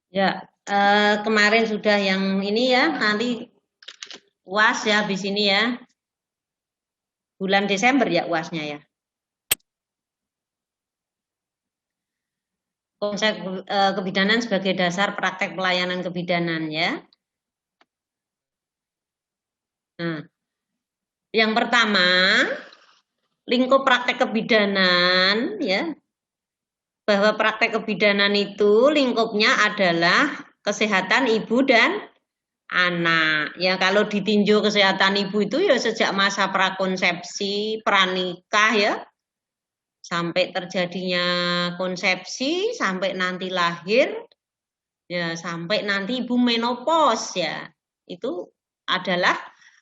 Ya, kemarin sudah yang ini ya, nanti UAS ya habis ini ya. Bulan Desember ya UASnya ya. Konsep kebidanan sebagai dasar praktek pelayanan kebidanan ya. Nah, yang pertama, lingkup praktek kebidanan ya, bahwa praktek kebidanan itu lingkupnya adalah kesehatan ibu dan anak. Ya kalau ditinjau kesehatan ibu itu ya sejak masa prakonsepsi, pranikah ya, sampai terjadinya konsepsi, sampai nanti lahir, ya sampai nanti ibu menopause ya. Itu adalah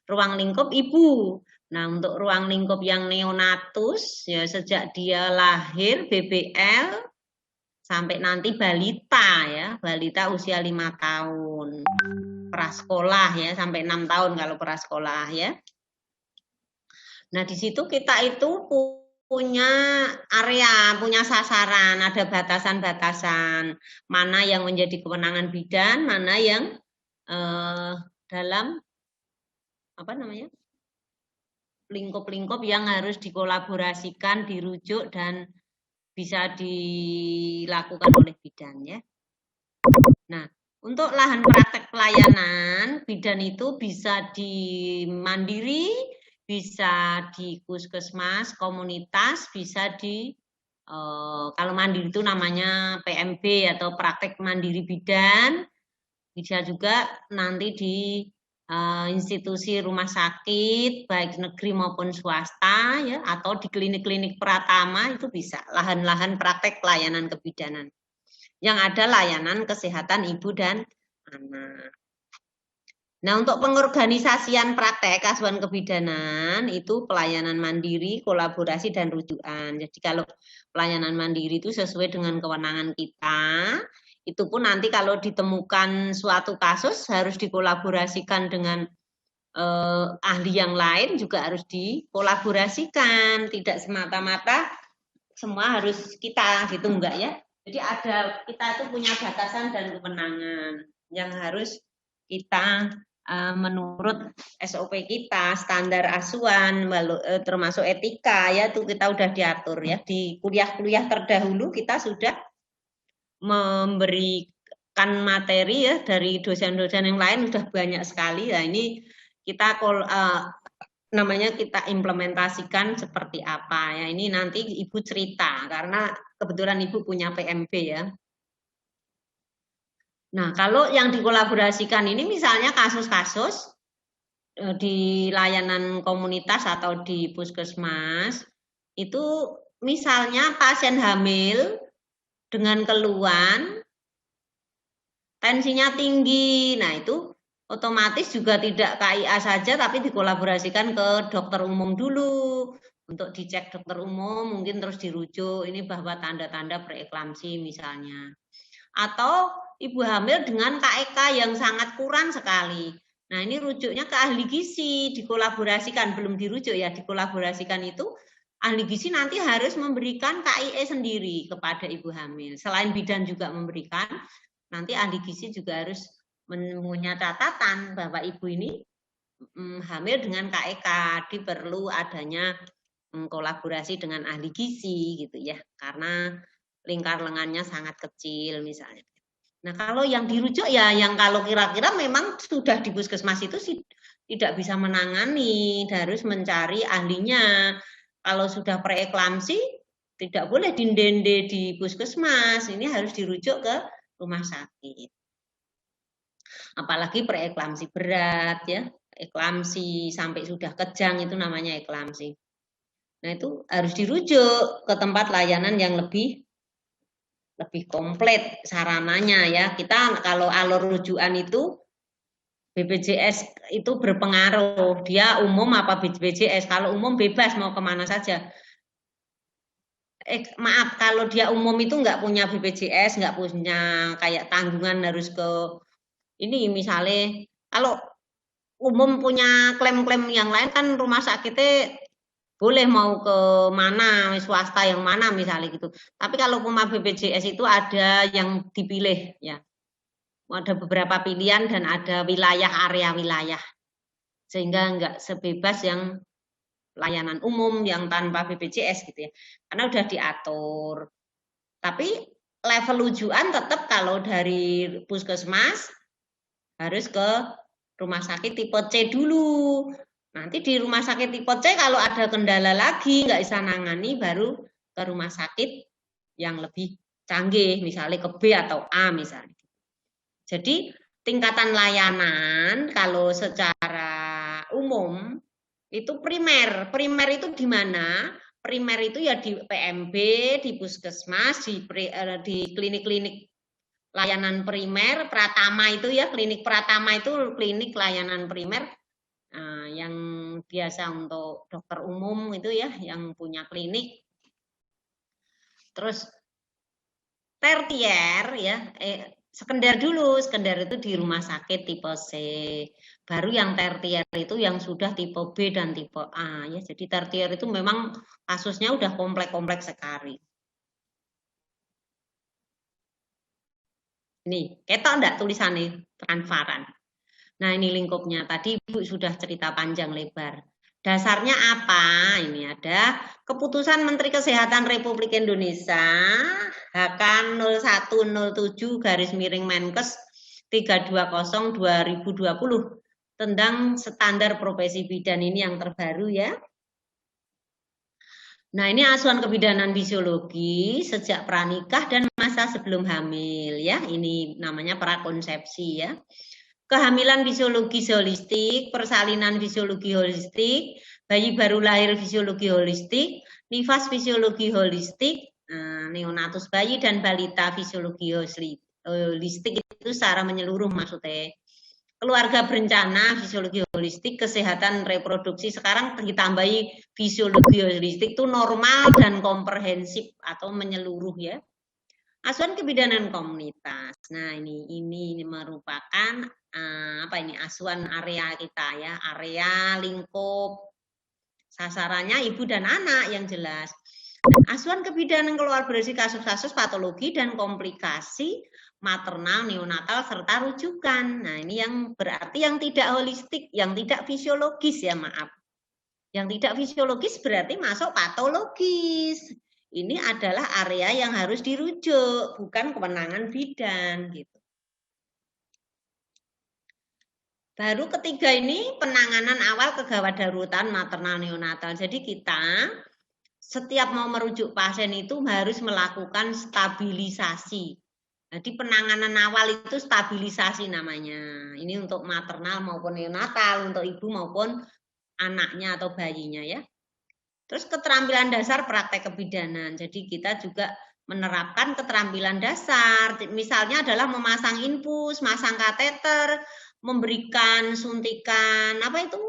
ruang lingkup ibu. Nah, untuk ruang lingkup yang neonatus ya sejak dia lahir BBL sampai nanti balita ya, balita usia 5 tahun. Prasekolah ya sampai 6 tahun kalau prasekolah ya. Nah, di situ kita itu punya area, punya sasaran, ada batasan-batasan, mana yang menjadi kewenangan bidan, mana yang dalam apa namanya lingkup-lingkup yang harus dikolaborasikan, dirujuk dan bisa dilakukan oleh bidan ya. Nah, untuk lahan praktek pelayanan, bidan itu bisa di mandiri, bisa di puskesmas, komunitas, bisa di kalau mandiri itu namanya PMB atau praktek mandiri bidan, bisa juga nanti di institusi rumah sakit, baik negeri maupun swasta, ya, atau di klinik-klinik Pratama itu bisa lahan-lahan praktek pelayanan kebidanan yang ada layanan kesehatan ibu dan anak. Nah, untuk pengorganisasian praktek asuhan kebidanan itu pelayanan mandiri, kolaborasi dan rujukan. Jadi kalau pelayanan mandiri itu sesuai dengan kewenangan kita, itu pun nanti kalau ditemukan suatu kasus harus dikolaborasikan dengan ahli yang lain juga harus dikolaborasikan, tidak semata-mata semua harus kita gitu enggak ya. Jadi ada kita itu punya batasan dan kewenangan yang harus kita menurut SOP kita, standar asuhan, termasuk etika ya itu kita udah diatur ya di kuliah-kuliah terdahulu kita sudah memberikan materi ya dari dosen-dosen yang lain sudah banyak sekali. Nah ini kita namanya kita implementasikan seperti apa ya. Ini nanti Ibu cerita karena kebetulan Ibu punya PMB ya. Nah, kalau yang dikolaborasikan ini misalnya kasus-kasus di layanan komunitas atau di puskesmas itu misalnya pasien hamil dengan keluhan tensinya tinggi. Nah, itu otomatis juga tidak KIA saja tapi dikolaborasikan ke dokter umum dulu untuk dicek dokter umum mungkin terus dirujuk ini bahwa tanda-tanda preeklamsi misalnya. Atau ibu hamil dengan KEK yang sangat kurang sekali. Nah, ini rujuknya ke ahli gizi, dikolaborasikan, belum dirujuk ya, dikolaborasikan itu ahli gizi nanti harus memberikan KIE sendiri kepada ibu hamil. Selain bidan juga memberikan, nanti ahli gizi juga harus punya catatan bahwa ibu ini hamil dengan KEK, perlu adanya kolaborasi dengan ahli gizi gitu ya, karena lingkar lengannya sangat kecil misalnya. Nah, kalau yang dirujuk ya yang kalau kira-kira memang sudah di puskesmas itu sih tidak bisa menangani, harus mencari ahlinya. Kalau sudah preeklamsi tidak boleh dindende di puskesmas, ini harus dirujuk ke rumah sakit. Apalagi preeklamsi berat ya, eklamsi sampai sudah kejang itu namanya eklamsi. Nah, itu harus dirujuk ke tempat layanan yang lebih komplit sarananya ya. Kita kalau alur rujukan itu BPJS itu berpengaruh. Dia umum apa BPJS? Kalau umum bebas mau kemana saja. Maaf, kalau dia umum itu nggak punya BPJS, nggak punya kayak tanggungan harus ke ini misalnya. Kalau umum punya klaim-klaim yang lain kan rumah sakitnya boleh mau ke mana, swasta yang mana misalnya gitu. Tapi kalau rumah BPJS itu ada yang dipilih ya. ada beberapa pilihan dan ada wilayah, area wilayah. Sehingga enggak sebebas yang layanan umum yang tanpa BPJS gitu ya. Karena udah diatur. Tapi level rujukan tetap kalau dari puskesmas harus ke rumah sakit tipe C dulu. Nanti di rumah sakit tipe C kalau ada kendala lagi nggak bisa nangani baru ke rumah sakit yang lebih canggih, misalnya ke B atau A misalnya. Jadi tingkatan layanan kalau secara umum itu primer. Primer itu di mana? Primer itu ya di PMB, di puskesmas, di klinik-klinik layanan primer. Pratama itu ya, klinik Pratama itu klinik layanan primer yang biasa untuk dokter umum itu ya, yang punya klinik. Terus tertier ya, sekunder dulu, sekunder itu di rumah sakit tipe C. Baru yang tertier itu yang sudah tipe B dan tipe A ya. Jadi tertier itu memang kasusnya udah kompleks-kompleks sekali. Nih, ketok enggak tulisannya transparan. Nah, ini lingkupnya. Tadi Ibu sudah cerita panjang lebar. Dasarnya apa? Ini ada Keputusan Menteri Kesehatan Republik Indonesia HK 0107/Menkes 320/2020 tentang standar profesi bidan ini yang terbaru ya. Nah, ini asuhan kebidanan fisiologi sejak pranikah dan masa sebelum hamil ya. Ini namanya prakonsepsi ya. Kehamilan fisiologis holistik, persalinan fisiologi holistik, bayi baru lahir fisiologi holistik, nifas fisiologi holistik, neonatus bayi dan balita fisiologi holistik itu secara menyeluruh maksudnya. Keluarga berencana fisiologi holistik, kesehatan reproduksi sekarang ditambahi fisiologi holistik itu normal dan komprehensif atau menyeluruh ya. Asuhan kebidanan komunitas. Nah, ini merupakan apa ini asuhan area kita ya, area lingkup sasarannya ibu dan anak yang jelas. Asuhan kebidanan keluarga berisi kasus-kasus patologi dan komplikasi maternal, neonatal serta rujukan. Nah, ini yang berarti yang tidak holistik, yang tidak fisiologis ya, maaf. Yang tidak fisiologis berarti masuk patologis. Ini adalah area yang harus dirujuk, bukan kewenangan bidan gitu. Baru ketiga ini penanganan awal kegawat darurat maternal neonatal. Jadi kita setiap mau merujuk pasien itu harus melakukan stabilisasi. Jadi penanganan awal itu stabilisasi namanya. Ini untuk maternal maupun neonatal, untuk ibu maupun anaknya atau bayinya ya. Terus keterampilan dasar praktek kebidanan. Jadi kita juga menerapkan keterampilan dasar. Misalnya adalah memasang infus, masang kateter, memberikan suntikan apa itu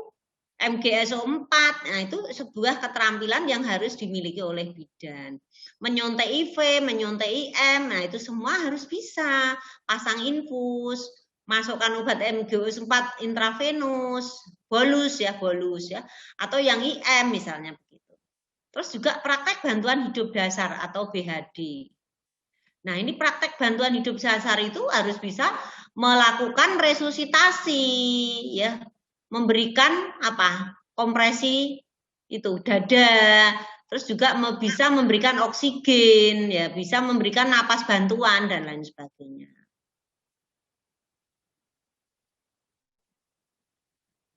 MGSO4. Nah, itu sebuah keterampilan yang harus dimiliki oleh bidan. Menyuntik IV, menyuntik IM, nah itu semua harus bisa. Pasang infus, masukkan obat MGSO4 intravenus, bolus ya, atau yang IM misalnya begitu. Terus juga praktek bantuan hidup dasar atau BHD. Nah, ini praktek bantuan hidup dasar itu harus bisa melakukan resusitasi ya. Memberikan apa? Kompresi itu dada, terus juga bisa memberikan oksigen ya, bisa memberikan napas bantuan dan lain sebagainya.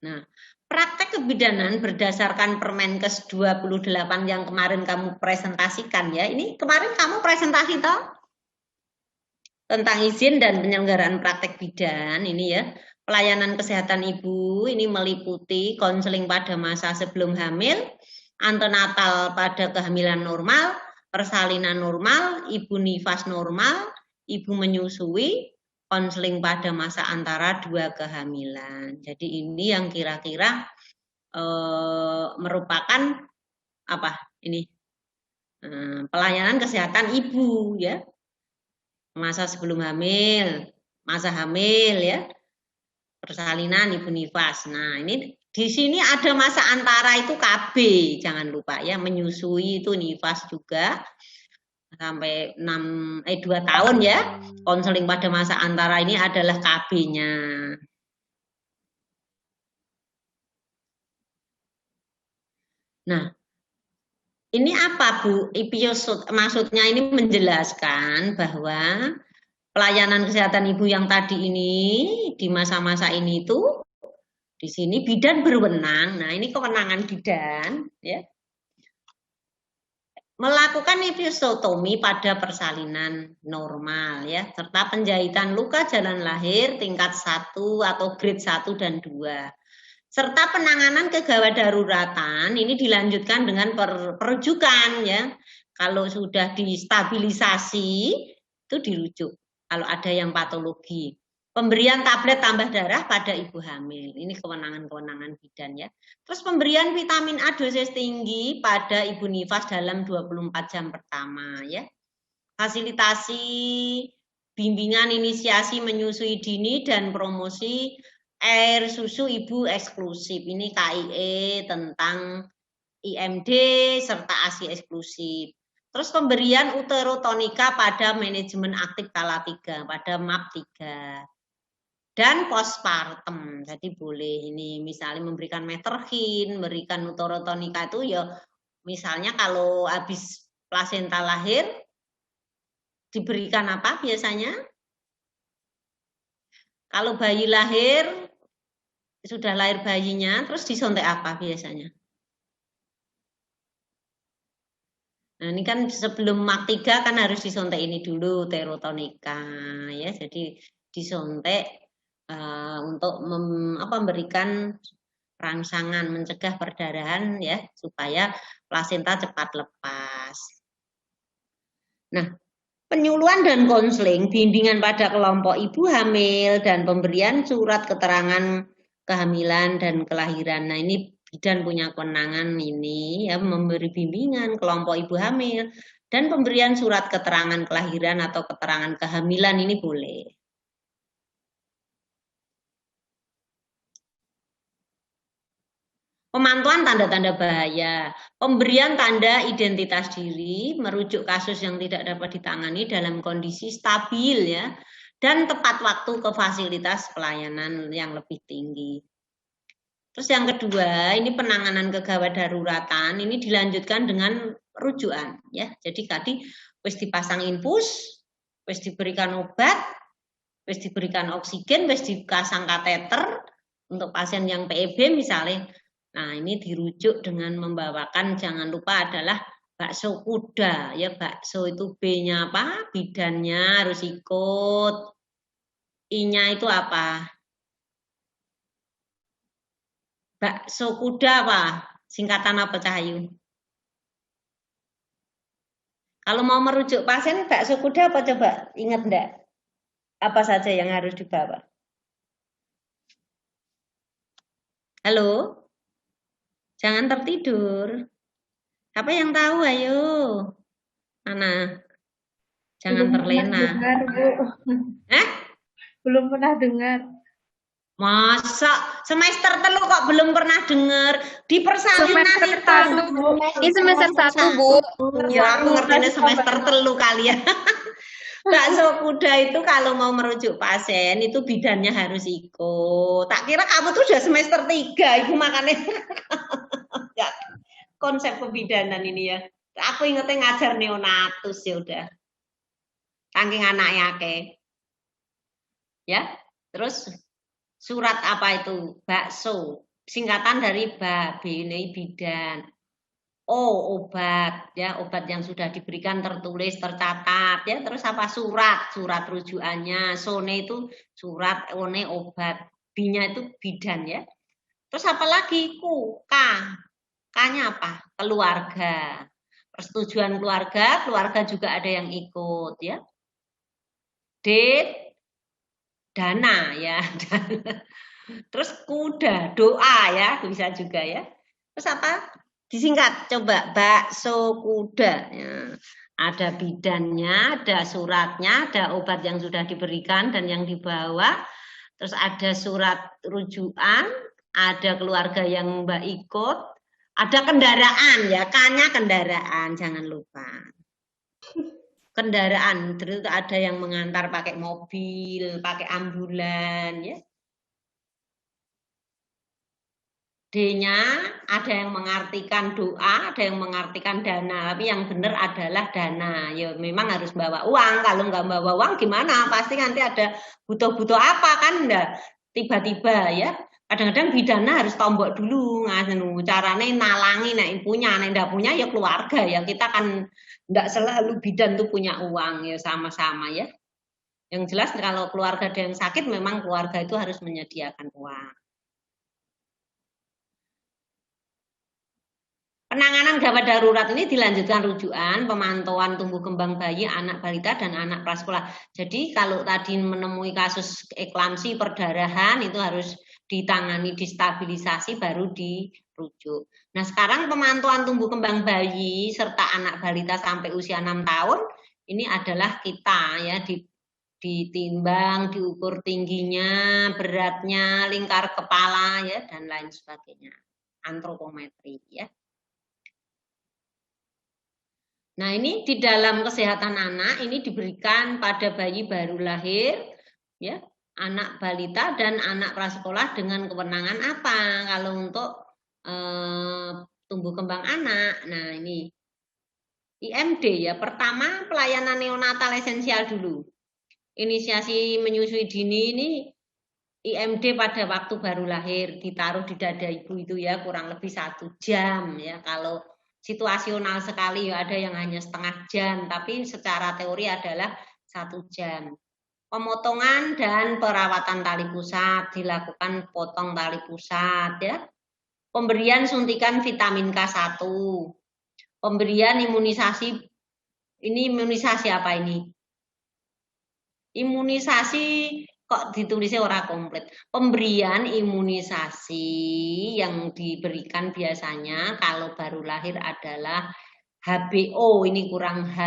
Nah, praktek kebidanan berdasarkan Permenkes 28 yang kemarin kamu presentasikan ya. Ini kemarin kamu presentasi toh tentang izin dan penyelenggaraan praktek bidan ini ya. Pelayanan kesehatan ibu ini meliputi konseling pada masa sebelum hamil, antenatal pada kehamilan normal, persalinan normal, ibu nifas normal, ibu menyusui, konseling pada masa antara 2 kehamilan. Jadi ini yang kira-kira merupakan apa ini pelayanan kesehatan ibu ya, masa sebelum hamil, masa hamil ya, persalinan ibu nifas. Nah ini di sini ada masa antara itu KB, jangan lupa ya, menyusui itu nifas juga. sampai 2 tahun ya. Konseling pada masa antara ini adalah KB-nya. Nah, ini apa Bu? Maksudnya ini menjelaskan bahwa pelayanan kesehatan ibu yang tadi ini di masa-masa ini itu di sini bidan berwenang. Nah, ini kewenangan bidan ya. Melakukan episiotomi pada persalinan normal ya, serta penjahitan luka jalan lahir tingkat 1 atau grade 1 dan 2. Serta penanganan kegawat daruratan ini dilanjutkan dengan perujukan ya. Kalau sudah distabilisasi itu dirujuk. Kalau ada yang patologi. Pemberian tablet tambah darah pada ibu hamil. Ini kewenangan-kewenangan bidan ya. Terus pemberian vitamin A dosis tinggi pada ibu nifas dalam 24 jam pertama ya. Fasilitasi bimbingan inisiasi menyusui dini dan promosi air susu ibu eksklusif. Ini KIE tentang IMD serta ASI eksklusif. Terus pemberian uterotonika pada manajemen aktif kala 3, pada MAP 3. Dan postpartum, jadi boleh ini misalnya memberikan meterhin, memberikan uterotonika itu ya misalnya kalau habis plasenta lahir diberikan apa biasanya? Kalau bayi lahir, sudah lahir bayinya, terus disontek apa biasanya? Nah ini kan sebelum MAP 3 kan harus disontek ini dulu, uterotonika ya, jadi disontek untuk memberikan rangsangan mencegah perdarahan ya supaya plasenta cepat lepas. Nah, penyuluhan dan konseling, bimbingan pada kelompok ibu hamil dan pemberian surat keterangan kehamilan dan kelahiran. Nah, ini bidan punya kewenangan ini ya memberi bimbingan kelompok ibu hamil dan pemberian surat keterangan kelahiran atau keterangan kehamilan ini boleh. Pemantauan tanda-tanda bahaya, pemberian tanda identitas diri, merujuk kasus yang tidak dapat ditangani dalam kondisi stabil ya, dan tepat waktu ke fasilitas pelayanan yang lebih tinggi. Terus yang kedua, ini penanganan kegawat daruratan, ini dilanjutkan dengan rujukan ya. Jadi tadi wis dipasang infus, wis diberikan obat, wis diberikan oksigen, wis dipasang kateter untuk pasien yang PEB misalnya. Nah, ini dirujuk dengan membawakan jangan lupa adalah bakso kuda ya, bakso itu B-nya apa? Bidannya harus ikut. I-nya itu apa? Bakso kuda apa? Singkatan apa Cahayu? Kalau mau merujuk pasien bakso kuda apa coba? Ingat enggak? Apa saja yang harus dibawa? Halo? Jangan tertidur. Siapa yang tahu? Ayo. Mana? Jangan terlena. Dengar, Bu. Belum pernah dengar. Masa semester telu kok belum pernah dengar di persalinan itu. Ini semester 1, Bu. Ya, aku ngertinya semester telu kalian. Bakso kuda itu kalau mau merujuk pasien itu bidannya harus ikut. Tak kira kamu tuh udah semester 3, Ibu makanya enggak konsep kebidanan ini ya. Aku ingetnya ngajar neonatus ya udah. Saking anaknya akeh. Ya, terus surat apa itu? Bakso. Singkatan dari ini bidan. Oh, obat ya, obat yang sudah diberikan tertulis, tercatat ya. Terus apa surat rujukannya. Sone itu surat, one obat. B-nya itu bidan ya. Terus apa lagi? K. K-nya apa? Keluarga. Persetujuan keluarga juga ada yang ikut ya. D. Dana ya. Terus kuda, doa ya, bisa juga ya. Terus apa? Disingkat, coba bakso kuda. Ya. Ada bidannya, ada suratnya, ada obat yang sudah diberikan dan yang dibawa. Terus ada surat rujukan, ada keluarga yang Mbak ikut, ada kendaraan ya, K-nya kendaraan, jangan lupa. kendaraan, terus ada yang mengantar pakai mobil, pakai ambulan, ya. D-nya ada yang mengartikan doa, ada yang mengartikan dana, tapi yang benar adalah dana. Ya memang harus bawa uang, kalau nggak bawa uang gimana? Pasti nanti ada butuh-butuh apa kan? Enggak tiba-tiba ya. Kadang-kadang bidana harus tombok dulu, carane nalangi, nek punya, nek ndak punya ya keluarga ya. Kita kan nggak selalu bidan tuh punya uang ya, sama-sama ya. Yang jelas kalau keluarga ada yang sakit, memang keluarga itu harus menyediakan uang. Penanganan gawat darurat ini dilanjutkan rujukan pemantauan tumbuh kembang bayi, anak balita, dan anak prasekolah. Jadi kalau tadi menemui kasus eklamsi perdarahan itu harus ditangani, distabilisasi, baru dirujuk. Nah sekarang pemantauan tumbuh kembang bayi serta anak balita sampai usia 6 tahun, ini adalah kita ya ditimbang, diukur tingginya, beratnya, lingkar kepala ya dan lain sebagainya. Antropometri ya. Nah ini di dalam kesehatan anak ini diberikan pada bayi baru lahir, ya, anak balita dan anak prasekolah dengan kewenangan apa? Kalau untuk tumbuh kembang anak, nah ini IMD ya. Pertama pelayanan neonatal esensial dulu. Inisiasi menyusui dini ini IMD pada waktu baru lahir ditaruh di dada ibu itu ya kurang lebih 1 jam ya. Kalau situasional sekali ya ada yang hanya setengah jam, tapi secara teori adalah 1 jam. Pemotongan dan perawatan tali pusat dilakukan, potong tali pusat ya. Pemberian suntikan vitamin K1. Pemberian imunisasi. Ini imunisasi apa ini? Imunisasi kok ditulisnya ora komplit. Pemberian imunisasi yang diberikan biasanya kalau baru lahir adalah HBO, ini kurang H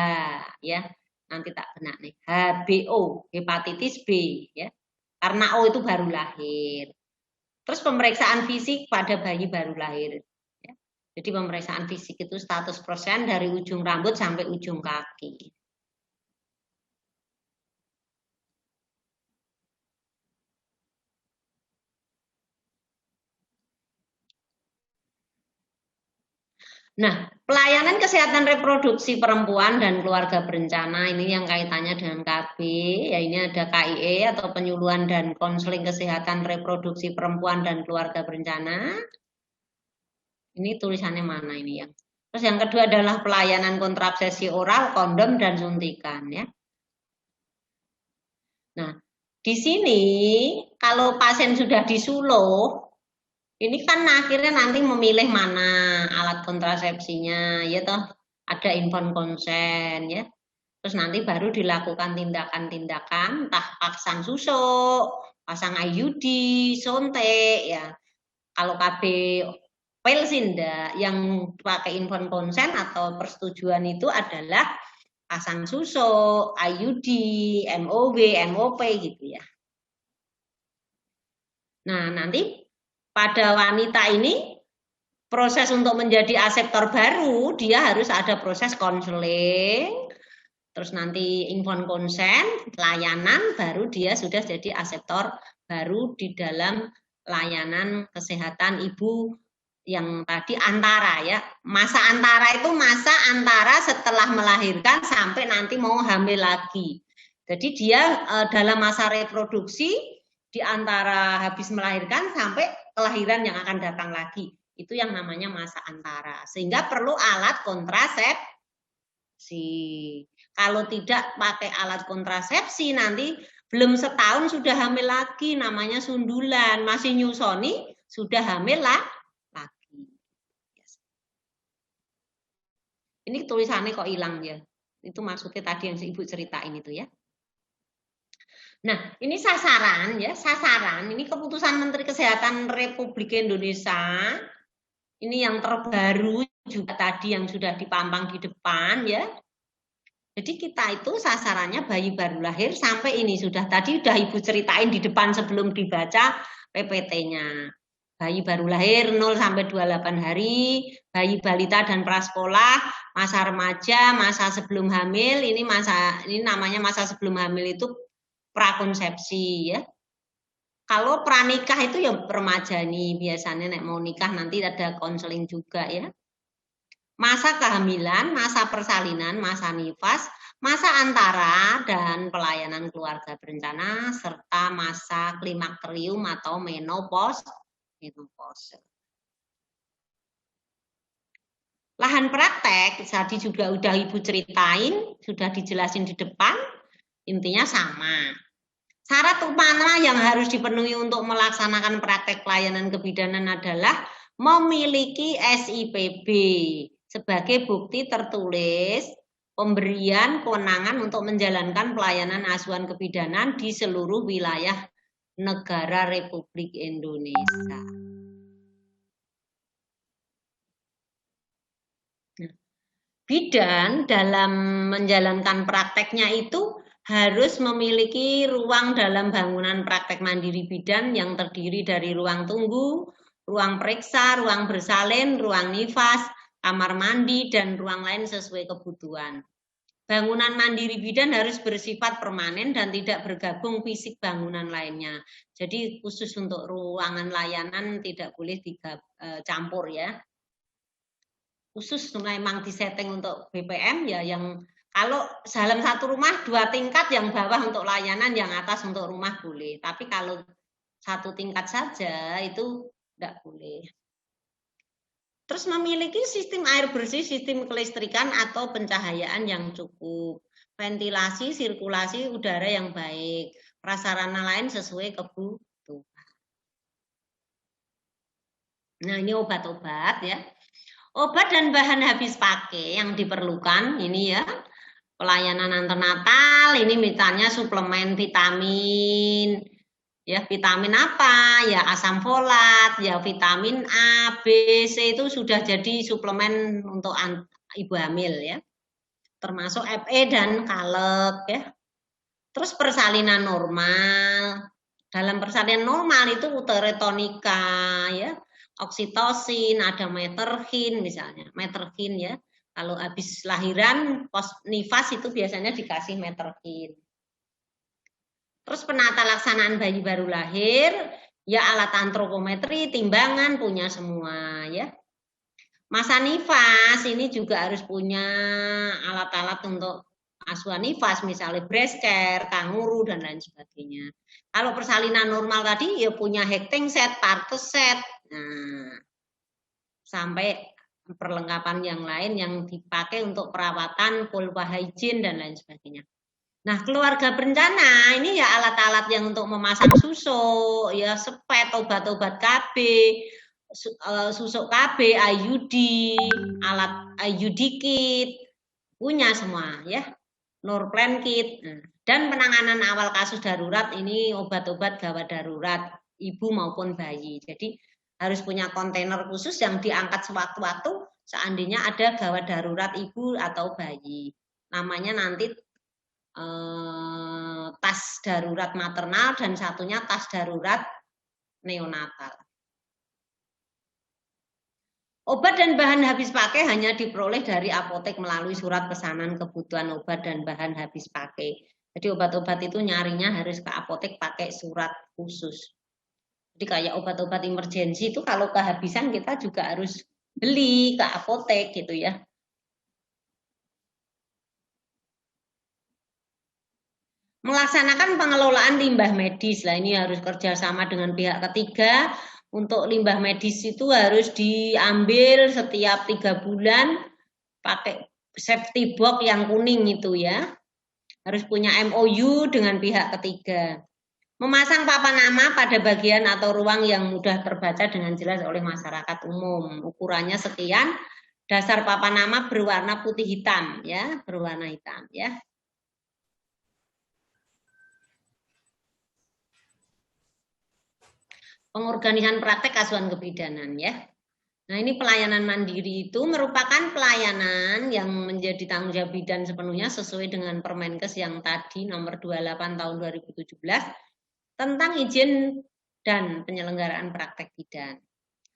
ya. Nanti tak kena nih. HBO, hepatitis B ya. Karena O itu baru lahir. Terus pemeriksaan fisik pada bayi baru lahir ya. Jadi pemeriksaan fisik itu 100% dari ujung rambut sampai ujung kaki. Nah, pelayanan kesehatan reproduksi perempuan dan keluarga berencana ini yang kaitannya dengan KB, ya ini ada KIE atau penyuluhan dan konseling kesehatan reproduksi perempuan dan keluarga berencana. Ini tulisannya mana ini ya? Terus yang kedua adalah pelayanan kontrasepsi oral, kondom dan suntikan ya. Nah, di sini kalau pasien sudah disuluh ini kan akhirnya nanti memilih mana alat kontrasepsinya, ya toh ada informed consent ya. Terus nanti baru dilakukan tindakan-tindakan, entah pasang susuk, pasang IUD, suntik ya. Kalau KB pil sih enggak, yang pakai informed consent atau persetujuan itu adalah pasang susuk, IUD, MOW, MOP gitu ya. Nah nanti pada wanita ini proses untuk menjadi aseptor baru dia harus ada proses konseling, terus nanti informed consent, layanan, baru dia sudah jadi aseptor baru di dalam layanan kesehatan ibu yang tadi antara ya. Masa antara itu masa antara setelah melahirkan sampai nanti mau hamil lagi. Jadi dia dalam masa reproduksi di antara habis melahirkan sampai kelahiran yang akan datang lagi. Itu yang namanya masa antara. Sehingga perlu alat kontrasepsi. Kalau tidak pakai alat kontrasepsi nanti belum setahun sudah hamil lagi, namanya sundulan. Masih nyusoni sudah hamil lagi. Ini tulisannya kok hilang ya. Itu maksudnya tadi yang Ibu ceritain itu ya. Nah, ini sasaran ya, sasaran. Ini keputusan Menteri Kesehatan Republik Indonesia. Ini yang terbaru juga tadi yang sudah dipampang di depan ya. Jadi kita itu sasarannya bayi baru lahir sampai ini sudah tadi Ibu ceritain di depan sebelum dibaca PPT-nya. bayi baru lahir 0 sampai 28 hari, bayi balita dan prasekolah, masa remaja, masa sebelum hamil, ini namanya masa sebelum hamil itu prakonsepsi ya. Kalau pranikah itu ya remaja nih, biasanya nek mau nikah nanti ada konseling juga ya. Masa kehamilan, masa persalinan, masa nifas, masa antara dan pelayanan keluarga berencana, serta masa klimakterium atau menopause. Lahan praktek, tadi juga udah Ibu ceritain, sudah dijelasin di depan, intinya sama. Syarat utama yang harus dipenuhi untuk melaksanakan praktek pelayanan kebidanan adalah memiliki SIPB sebagai bukti tertulis pemberian kewenangan untuk menjalankan pelayanan asuhan kebidanan di seluruh wilayah negara Republik Indonesia. Bidan dalam menjalankan prakteknya itu harus memiliki ruang dalam bangunan praktek mandiri bidan yang terdiri dari ruang tunggu, ruang periksa, ruang bersalin, ruang nifas, kamar mandi, dan ruang lain sesuai kebutuhan. Bangunan mandiri bidan harus bersifat permanen dan tidak bergabung fisik bangunan lainnya. Jadi khusus untuk ruangan layanan tidak boleh dicampur ya. Khusus memang disetting untuk BPM ya, yang kalau dalam satu rumah 2 tingkat, yang bawah untuk layanan, yang atas untuk rumah boleh. Tapi kalau 1 tingkat saja itu tidak boleh. Terus memiliki sistem air bersih, sistem kelistrikan atau pencahayaan yang cukup, ventilasi, sirkulasi udara yang baik, prasarana lain sesuai kebutuhan. Nah, ini obat-obat ya. Obat dan bahan habis pakai yang diperlukan ini ya, pelayanan antenatal, ini misalnya suplemen vitamin, ya vitamin apa, ya asam folat, ya vitamin A, B, C itu sudah jadi suplemen untuk ibu hamil ya, termasuk Fe dan kalek ya. Terus persalinan normal, dalam persalinan normal itu uteretonika ya, oksitosin, ada meterhin misalnya, meterhin ya. Kalau habis lahiran, pos nifas itu biasanya dikasih meterhin. Terus penata laksanaan bayi baru lahir, ya alat antropometri, timbangan punya semua ya. Masa nifas ini juga harus punya alat-alat untuk asuhan nifas, misalnya breast care, kanguru dan lain sebagainya. Kalau persalinan normal tadi ya punya hecting set, partus set. Nah, sampai perlengkapan yang lain yang dipakai untuk perawatan, vulva hygiene dan lain sebagainya. Nah, keluarga berencana ini ya alat-alat yang untuk memasang susuk, ya sepet, obat-obat KB, susuk KB, IUD, alat IUD kit, punya semua ya, Norplan kit. Dan penanganan awal kasus darurat ini obat-obat gawat darurat ibu maupun bayi. Jadi harus punya kontainer khusus yang diangkat sewaktu-waktu seandainya ada gawat darurat ibu atau bayi. Namanya nanti tas darurat maternal dan satunya tas darurat neonatal. Obat dan bahan habis pakai hanya diperoleh dari apotek melalui surat pesanan kebutuhan obat dan bahan habis pakai. Jadi obat-obat itu nyarinya harus ke apotek pakai surat khusus. Jadi kayak obat-obat emergensi itu kalau kehabisan kita juga harus beli ke apotek gitu ya. Melaksanakan pengelolaan limbah medis. Lah ini harus kerjasama dengan pihak ketiga. Untuk limbah medis itu harus diambil setiap 3 bulan pakai safety box yang kuning itu ya. Harus punya MOU dengan pihak ketiga. Memasang papan nama pada bagian atau ruang yang mudah terbaca dengan jelas oleh masyarakat umum. Ukurannya sekian. Dasar papan nama berwarna putih hitam ya, berwarna hitam ya. Pengorganisan praktek asuhan kebidanan ya. Nah, ini pelayanan mandiri itu merupakan pelayanan yang menjadi tanggung jawab bidan sepenuhnya sesuai dengan Permenkes yang tadi nomor 28 tahun 2017 tentang izin dan penyelenggaraan praktek bidan.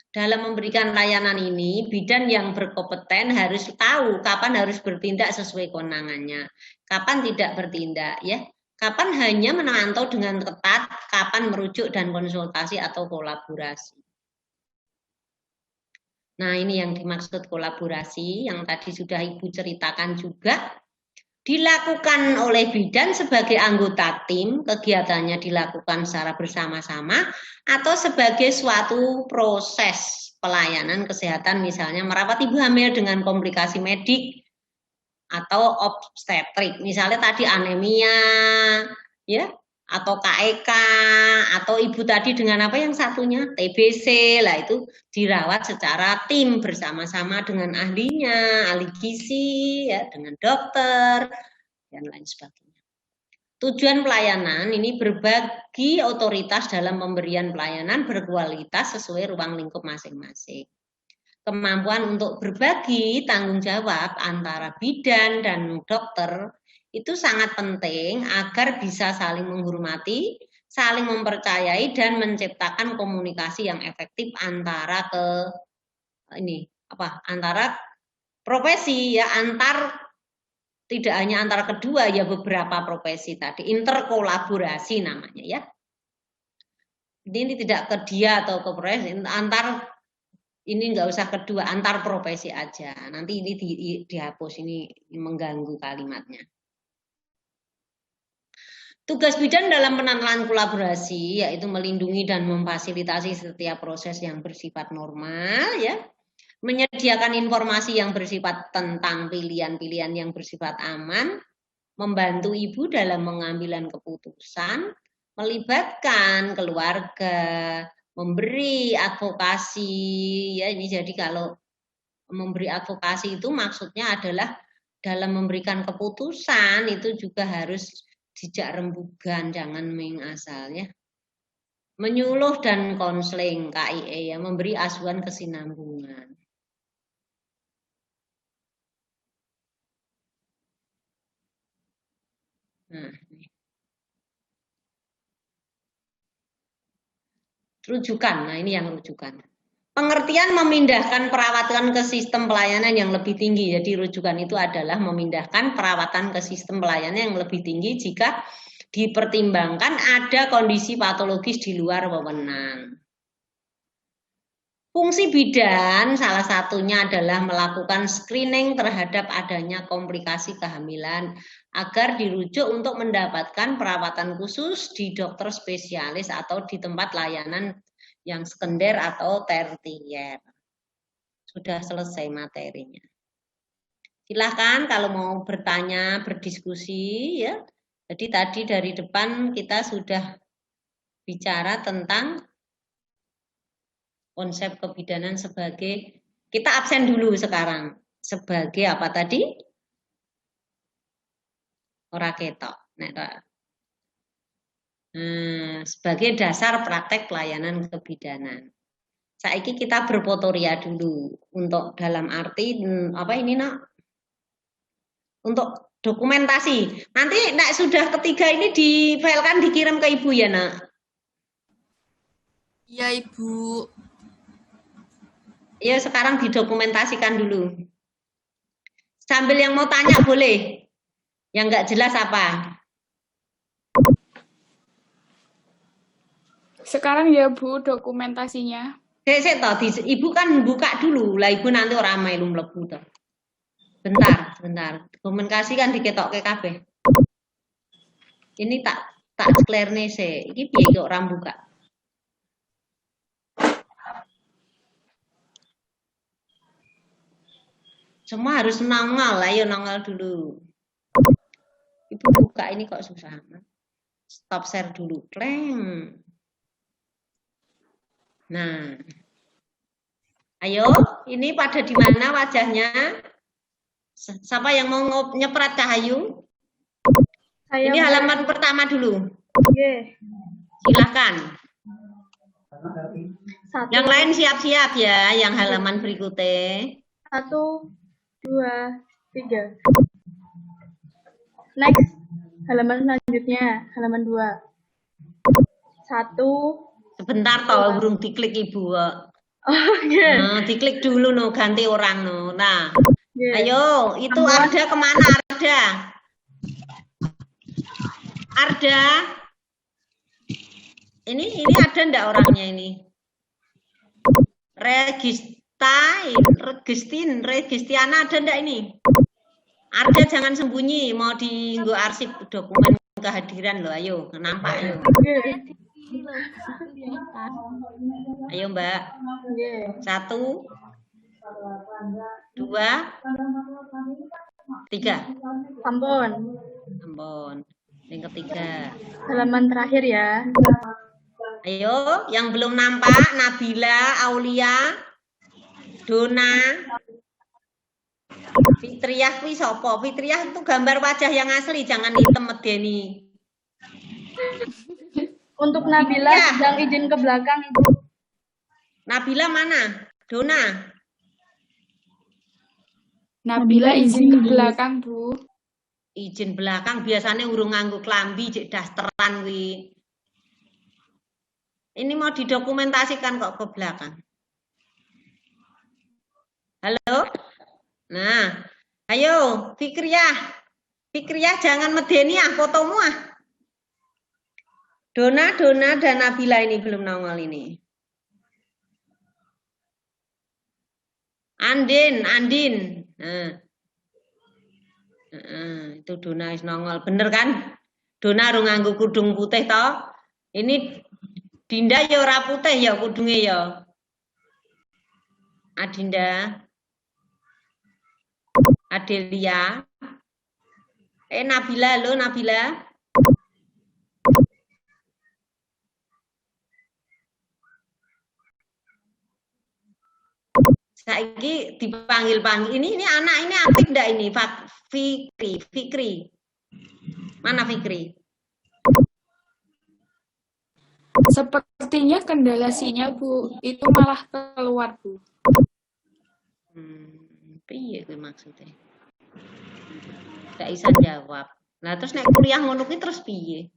Dalam memberikan layanan ini, bidan yang berkompeten harus tahu kapan harus bertindak sesuai kewenangannya, kapan tidak bertindak, ya, kapan hanya memantau dengan ketat, kapan merujuk dan konsultasi atau kolaborasi. Nah, ini yang dimaksud kolaborasi, yang tadi sudah Ibu ceritakan juga, dilakukan oleh bidan sebagai anggota tim, kegiatannya dilakukan secara bersama-sama, atau sebagai suatu proses pelayanan kesehatan, misalnya merawat ibu hamil dengan komplikasi medik, atau obstetrik, misalnya tadi anemia, ya, atau KEK, atau ibu tadi dengan apa yang satunya TBC, lah itu dirawat secara tim bersama-sama dengan ahlinya, ahli gizi, ya, dengan dokter dan lain sebagainya. Tujuan pelayanan ini berbagi otoritas dalam pemberian pelayanan berkualitas sesuai ruang lingkup masing-masing. Kemampuan untuk berbagi tanggung jawab antara bidan dan dokter itu sangat penting agar bisa saling menghormati, saling mempercayai dan menciptakan komunikasi yang efektif antara antara profesi, ya, tidak hanya antara kedua, ya, beberapa profesi tadi, interkolaborasi namanya, ya. Ini tidak ke dia atau ke profesi, ini nggak usah kedua, antar profesi aja. Nanti ini dihapus, ini mengganggu kalimatnya. Tugas bidan dalam penanaman kolaborasi yaitu melindungi dan memfasilitasi setiap proses yang bersifat normal, ya. Menyediakan informasi yang bersifat tentang pilihan-pilihan yang bersifat aman, membantu ibu dalam pengambilan keputusan, melibatkan keluarga, memberi advokasi, ya. Ini jadi kalau memberi advokasi itu maksudnya adalah dalam memberikan keputusan itu juga harus jejak rembugan, jangan main asal, ya. Menyuluh dan konseling KIE, ya, memberi asuhan kesinambungan. Nah, rujukan, nah ini yang rujukan. Pengertian memindahkan perawatan ke sistem pelayanan yang lebih tinggi. Jadi rujukan itu adalah memindahkan perawatan ke sistem pelayanan yang lebih tinggi jika dipertimbangkan ada kondisi patologis di luar wewenang. Fungsi bidan salah satunya adalah melakukan screening terhadap adanya komplikasi kehamilan agar dirujuk untuk mendapatkan perawatan khusus di dokter spesialis atau di tempat layanan yang sekunder atau tersier. Sudah selesai materinya. Silahkan kalau mau bertanya, berdiskusi, ya. Jadi tadi dari depan kita sudah bicara tentang konsep kebidanan sebagai, kita absen dulu sekarang. Sebagai apa tadi? Ora ketok. Sebagai dasar praktek pelayanan kebidanan. Saiki kita berfotoria dulu untuk dalam arti apa ini, Nak? Untuk dokumentasi. Nanti Nak sudah ketiga ini difilekan dikirim ke Ibu, ya, Nak? Iya, Ibu. Ya, sekarang didokumentasikan dulu. Sambil yang mau tanya boleh. Yang nggak jelas apa? Sekarang ya Bu dokumentasinya. Ibu kan buka dulu, lah Ibu nanti orang melu mlebu toh. Bentar. Dokumentasi kan diketokke kabeh. Ini tak clearne sih. Iki piye kok orang buka? Semua harus nongol, ayo nongol dulu. Ibu buka ini kok susah amat. Stop share dulu, kleng. Nah, ayo, ini pada di mana wajahnya? Siapa yang mau nyeprat Cahayu? Ini halaman pertama dulu. Yeah. Silakan. Satu. Yang lain siap-siap ya, yang halaman berikutnya. 1, 2, 3. Next, halaman selanjutnya, halaman 2. 1, Sebentar toh, burung diklik Ibu kok. Oh, nggih. Nah, diklik dulu no, ganti orang no. Nah, Nggih. ayo, itu Ampun. Arda kemana Arda? Arda? Ini ada ndak orangnya ini? Registiana ada ndak ini? Arda jangan sembunyi, mau dienggo arsip dokumen kehadiran loh, ayo, nampak ayo. Nggih. Ayo Mbak. Nggih. 1, 2, 3. Ampun. Ampun. Yang ketiga. Halaman terakhir ya. Ayo, yang belum nampak, Nabila, Aulia, Dona, Fitriah kuwi sapa? Fitriah itu gambar wajah yang asli, jangan hitam medeni. Untuk Nabila Ya. sedang izin ke belakang, Ibu. Nabila mana? Dona. Nabila izin ke belakang, Bu. Izin belakang biasanya urung nganggo klambi cek dasteran kuwi. Ini mau didokumentasikan kok ke belakang. Halo? Nah, ayo Fikriah. Fikriah jangan medeni ah fotomu ah. Dona dan Nabila ini belum nongol ini. Andin. Nah. Itu Dona wis nongol, bener kan? Dona ora nganggo kudung putih toh. Ini Dinda ya ora putih ya kudunge ya. Adinda. Adelia. Nabila, halo Nabila. Saiki dipanggil-panggil. Ini anak ini aktif enggak ini? Fikri. Mana Fikri? Sepertinya kendala sinyal, Bu. Itu malah keluar, Bu. Piye kuwi maksudnya? Ndak bisa jawab. Nah, terus nek kuliah ngono kuwi terus piye?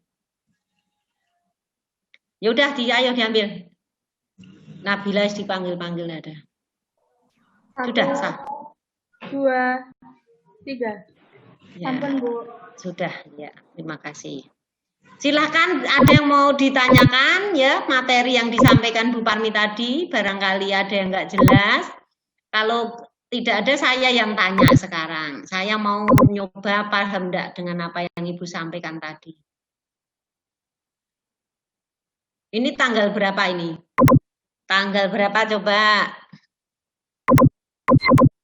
Ya udah ayo diambil. Nabila wis dipanggil-panggil ada. Sudah sah. 2, 3. Ya. Ampun, Bu. Sudah, ya. Terima kasih. Silahkan ada yang mau ditanyakan ya materi yang disampaikan Bu Parmi tadi, barangkali ada yang nggak jelas. Kalau tidak ada saya yang tanya sekarang. Saya mau nyoba paham enggak dengan apa yang Ibu sampaikan tadi. Ini tanggal berapa ini? Tanggal berapa coba?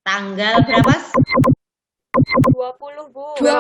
Tanggal berapa? 20, Bu.